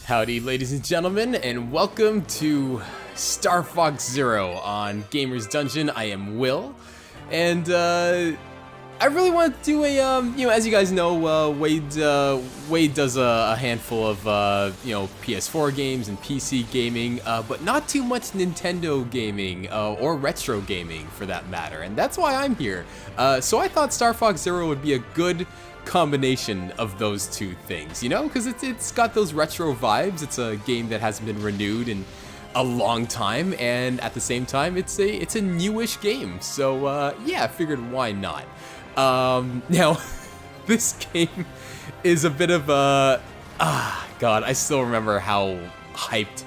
Howdy, ladies and gentlemen, and welcome to Star Fox Zero on Gamer's Dungeon. I am Will, and I really want to do a, as you guys know, Wade does a handful of, PS4 games and PC gaming, but not too much Nintendo gaming, or retro gaming for that matter, and that's why I'm here. So I thought Star Fox Zero would be a good combination of those two things, because it's got those retro vibes. It's a game that hasn't been renewed in a long time, and at the same time, it's a newish game. So yeah, I figured why not. Now, this game is a bit of a God. I still remember how hyped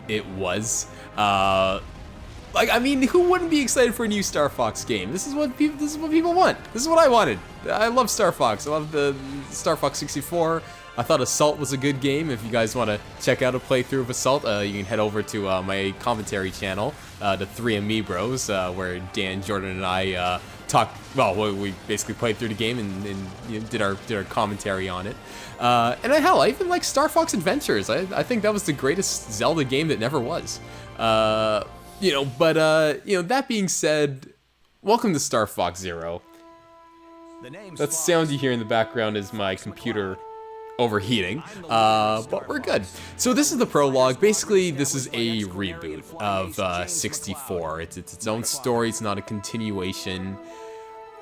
it was. I mean, who wouldn't be excited for a new Star Fox game? This is what people want. This is what I wanted. I love Star Fox. I love the Star Fox 64. I thought Assault was a good game. If you guys want to check out a playthrough of Assault, you can head over to my commentary channel, the 3 Amiibros, where Dan, Jordan, and I we basically played through the game and did our commentary on it. And hell, I even like Star Fox Adventures. I think that was the greatest Zelda game that never was. That being said, welcome to Star Fox Zero. That sound you hear in the background is my computer overheating, but we're good. So this is the prologue. Basically, this is a reboot of 64. It's its own story. It's not a continuation,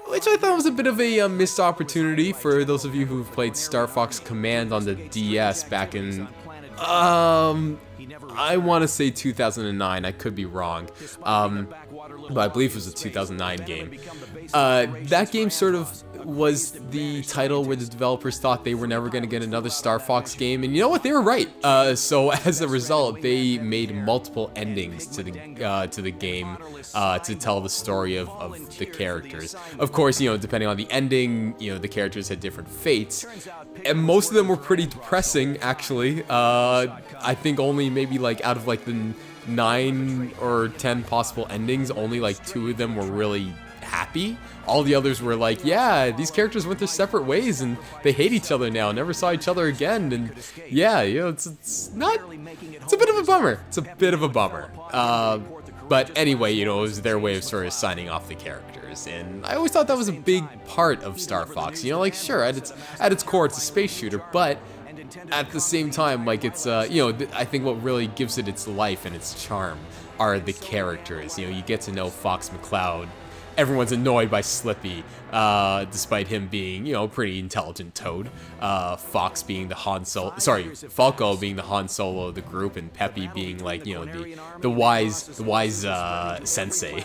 which I thought was a bit of a missed opportunity for those of you who've played Star Fox Command on the DS back in I want to say 2009. I could be wrong, but I believe it was a 2009 game. That game sort of was the title where the developers thought they were never going to get another Star Fox game, and you know what? They were right. So as a result, they made multiple endings to the game to tell the story of the characters. Of course, depending on the ending, the characters had different fates, and most of them were pretty depressing, actually. I think only maybe out of the 9 or 10 possible endings, only 2 of them were really happy. All the others were yeah, these characters went their separate ways and they hate each other now, never saw each other again, and yeah, it's a bit of a bummer. It's a bit of a bummer. But anyway, it was their way of sort of signing off the characters, and I always thought that was a big part of Star Fox. Sure, at its core, it's a space shooter, but at the same time, it's I think what really gives it its life and its charm are the characters. You get to know Fox McCloud. Everyone's annoyed by Slippy, despite him being, a pretty intelligent Toad. Fox being the Falco being the Han Solo of the group, and Peppy being the wise sensei.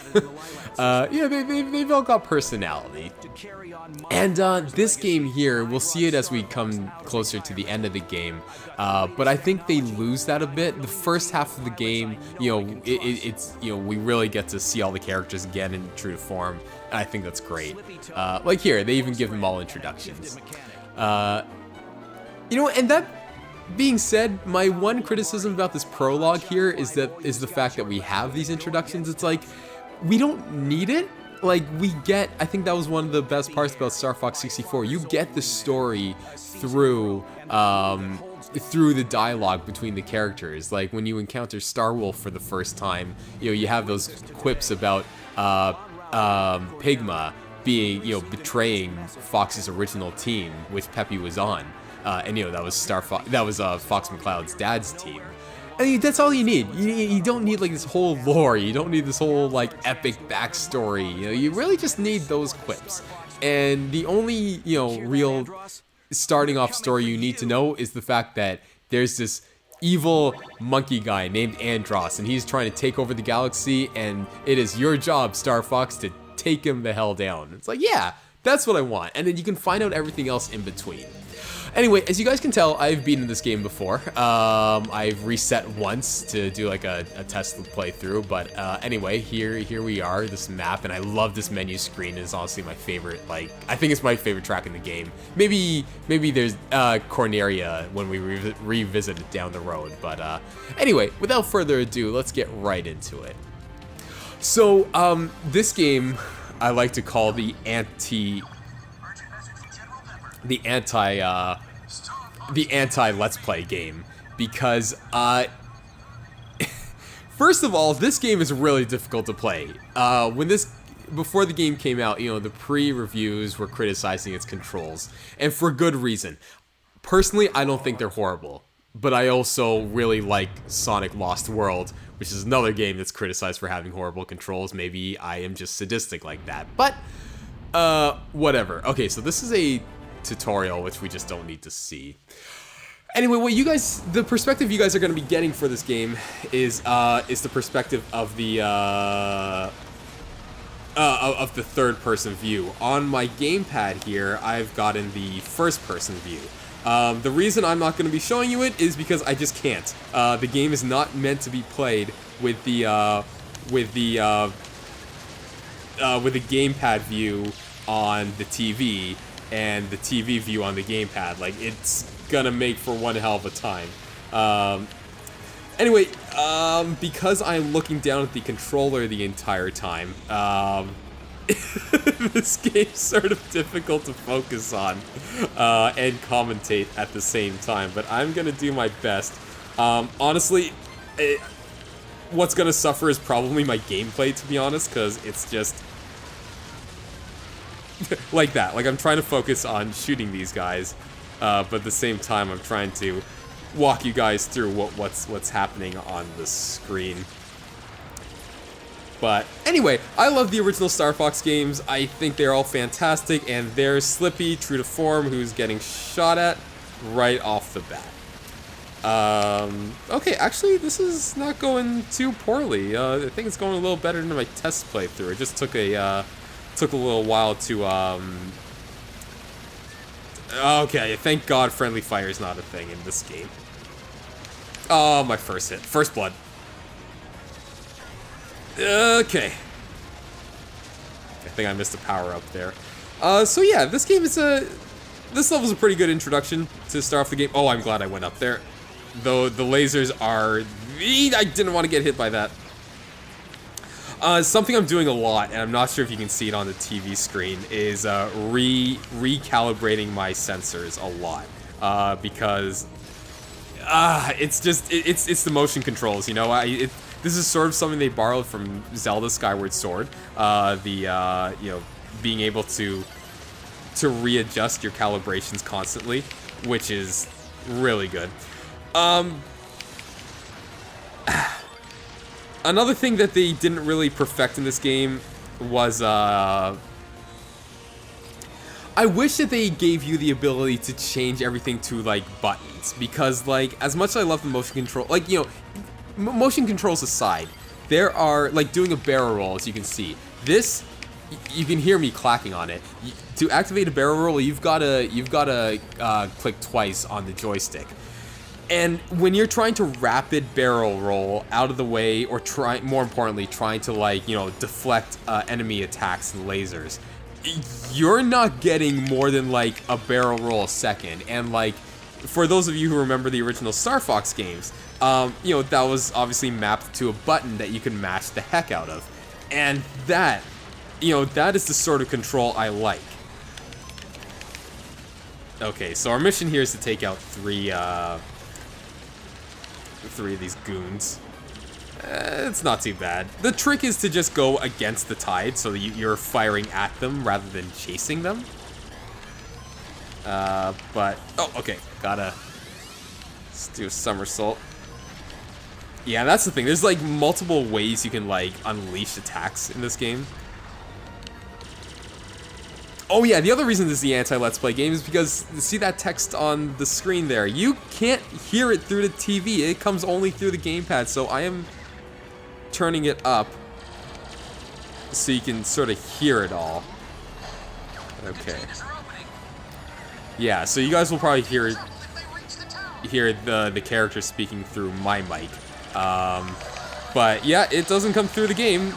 They've all got personality. And this game here, we'll see it as we come closer to the end of the game. But I think they lose that a bit. The first half of the game, we really get to see all the characters again in true to form. And I think that's great. Here, they even give them all introductions. And that being said, my one criticism about this prologue here is the fact that we have these introductions. It's we don't need it. I think that was one of the best parts about Star Fox 64. You get the story through the dialogue between the characters. When you encounter Starwolf for the first time, you have those quips about Pigma being, betraying Fox's original team, which Peppy was on, and that was Fox McCloud's dad's team. I mean, that's all you need. You don't need this whole lore. You don't need this whole epic backstory. You really just need those quips. And the only real starting off story you need to know is the fact that there's this evil monkey guy named Andros, and he's trying to take over the galaxy, and it is your job, Star Fox, to take him the hell down. It's yeah, that's what I want. And then you can find out everything else in between. Anyway, as you guys can tell, I've beaten this game before. I've reset once to do a test playthrough, but anyway, here we are, this map, and I love this menu screen. It's honestly my favorite, I think it's my favorite track in the game. Maybe there's Corneria when we revisit it down the road, but anyway, without further ado, let's get right into it. So, this game I like to call the anti Let's Play game, because, first of all, this game is really difficult to play. Before the game came out, you know, the pre-reviews were criticizing its controls, and for good reason. Personally, I don't think they're horrible, but I also really like Sonic Lost World, which is another game that's criticized for having horrible controls. Maybe I am just sadistic like that, but whatever. Okay, so this is a tutorial, which we just don't need to see. Anyway, the perspective you guys are going to be getting for this game is the perspective of the third-person view. On my gamepad here, I've gotten the first-person view. The reason I'm not going to be showing you it is because I just can't. The game is not meant to be played with the gamepad view on the TV and the TV view on the gamepad. Like, it's gonna make for one hell of a time. Anyway, because I'm looking down at the controller the entire time, this game's sort of difficult to focus on and commentate at the same time, but I'm gonna do my best. Honestly, what's gonna suffer is probably my gameplay, to be honest, because it's just like that. Like, I'm trying to focus on shooting these guys, but at the same time, I'm trying to walk you guys through what's happening on the screen. But anyway, I love the original Star Fox games. I think they're all fantastic, and there's Slippy, true to form, who's getting shot at right off the bat. Okay, actually, this is not going too poorly. I think it's going a little better than my test playthrough. It just took a little while to, okay, thank God friendly fire is not a thing in this game. Oh, my first hit. First blood. Okay. I think I missed a power-up there. So yeah, this level's a pretty good introduction to start off the game. Oh, I'm glad I went up there. Though the lasers are... I didn't want to get hit by that. Something I'm doing a lot, and I'm not sure if you can see it on the TV screen, is recalibrating my sensors a lot. Because it's the motion controls, you know. This is sort of something they borrowed from Zelda Skyward Sword. You know, being able to readjust your calibrations constantly, which is really good. Another thing that they didn't really perfect in this game was, I wish that they gave you the ability to change everything to, like, buttons, because, like, as much as I love the motion control, like, you know, motion controls aside, there are, like, doing a barrel roll, as you can see. This, you can hear me clacking on it. To activate a barrel roll, you've gotta click twice on the joystick. And when you're trying to rapid barrel roll out of the way, or more importantly, trying to, like, you know, deflect enemy attacks and lasers, you're not getting more than, like, a barrel roll a second. And, like, for those of you who remember the original Star Fox games, you know, that was obviously mapped to a button that you can mash the heck out of. And that, you know, that is the sort of control I like. Okay, so our mission here is to take out three of these goons. It's not too bad. The trick is to just go against the tide, so that you're firing at them rather than chasing them. But... oh, okay. Let's do a somersault. Yeah, that's the thing. There's, like, multiple ways you can, like, unleash attacks in this game. Oh yeah, the other reason this is the anti-Let's Play game is because, see that text on the screen there? You can't hear it through the TV. It comes only through the gamepad, so I am turning it up so you can sort of hear it all. Okay. Yeah, so you guys will probably hear the character speaking through my mic. But yeah, it doesn't come through the game,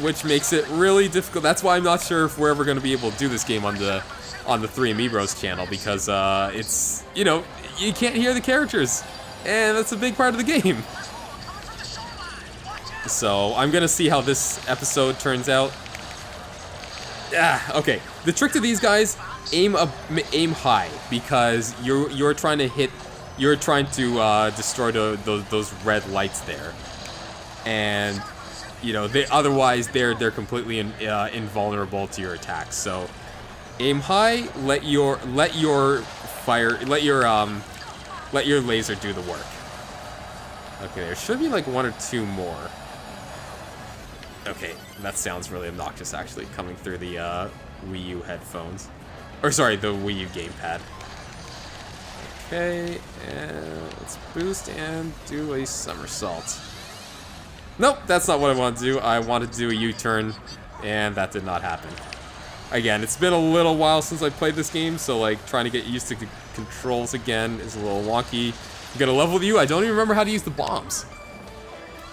which makes it really difficult. That's why I'm not sure if we're ever going to be able to do this game on the 3 Amiibros channel, because it's, you know, you can't hear the characters, and that's a big part of the game. So I'm gonna see how this episode turns out. Okay. The trick to these guys: aim high, because you're trying to hit you're trying to destroy those red lights there, and you know otherwise they're completely invulnerable to your attacks. So aim high, let your laser do the work. Okay, there should be like 1 or 2 more. Okay, that sounds really obnoxious actually, coming through the Wii U headphones. Or sorry, the Wii U gamepad. Okay, and let's boost and do a somersault. Nope, that's not what I want to do. I wanted to do a U-turn, and that did not happen. Again, it's been a little while since I played this game, so like trying to get used to the controls again is a little wonky. I'm gonna level with you. I don't even remember how to use the bombs.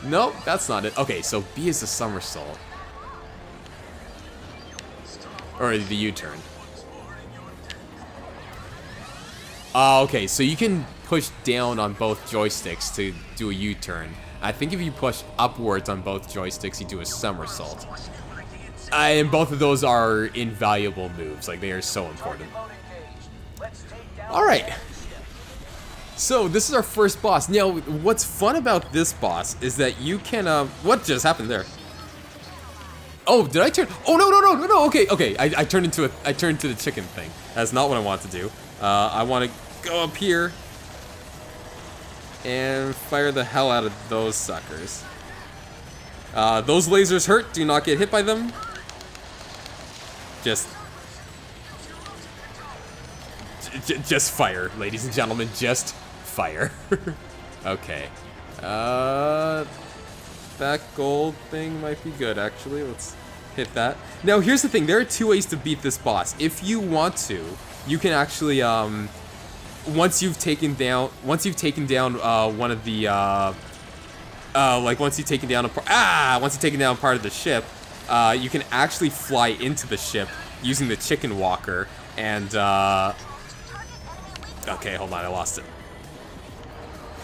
Nope, that's not it. Okay, so B is the somersault. Or the U-turn. Okay, so you can push down on both joysticks to do a U-turn. I think if you push upwards on both joysticks, you do a somersault. And both of those are invaluable moves. Like, they are so important. Alright. So, this is our first boss. Now, what's fun about this boss is that you can, what just happened there? Oh, did I turn? Oh, no, okay. I turned into the chicken thing. That's not what I want to do. I want to go up here and fire the hell out of those suckers. Those lasers hurt. Do not get hit by them. Just fire, ladies and gentlemen. Just fire. Okay. That gold thing might be good, actually. Let's hit that. Now, here's the thing. There are 2 ways to beat this boss. If you want to, you can actually, once you've taken down one of the, like once you've taken down part of the ship, you can actually fly into the ship using the chicken walker and, okay, hold on, I lost it.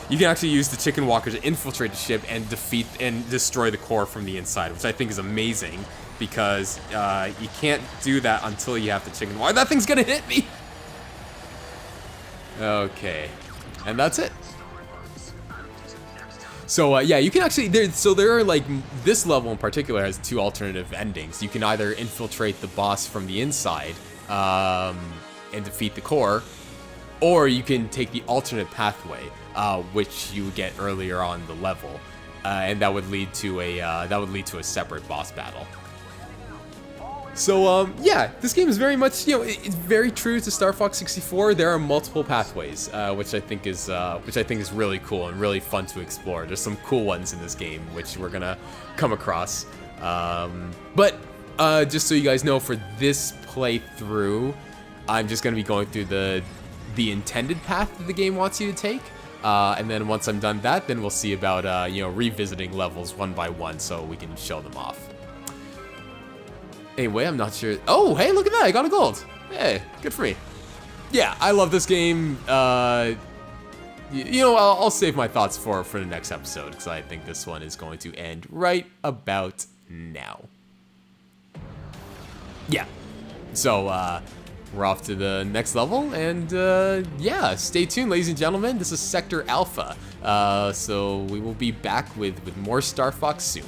You can actually use the chicken walker to infiltrate the ship and defeat and destroy the core from the inside, which I think is amazing because you can't do that until you have the chicken walker. That thing's gonna hit me! Okay, and that's it. So yeah, you can actually there are like this level in particular has 2 alternative endings. You can either infiltrate the boss from the inside and defeat the core, or you can take the alternate pathway, which you get earlier on the level, and that would lead to a separate boss battle. So yeah, this game is very much, you know, it's very true to Star Fox 64. There are multiple pathways, which I think is really cool and really fun to explore. There's some cool ones in this game which we're gonna come across. But just so you guys know, for this playthrough, I'm just gonna be going through the intended path that the game wants you to take. And then once I'm done that, then we'll see about you know, revisiting levels one by one so we can show them off. Anyway, I'm not sure. Oh, hey, look at that! I got a gold. Hey, good for me. Yeah, I love this game. You know, I'll save my thoughts for the next episode because I think this one is going to end right about now. Yeah. So we're off to the next level, and yeah, stay tuned, ladies and gentlemen. This is Sector Alpha. So we will be back with more Star Fox soon.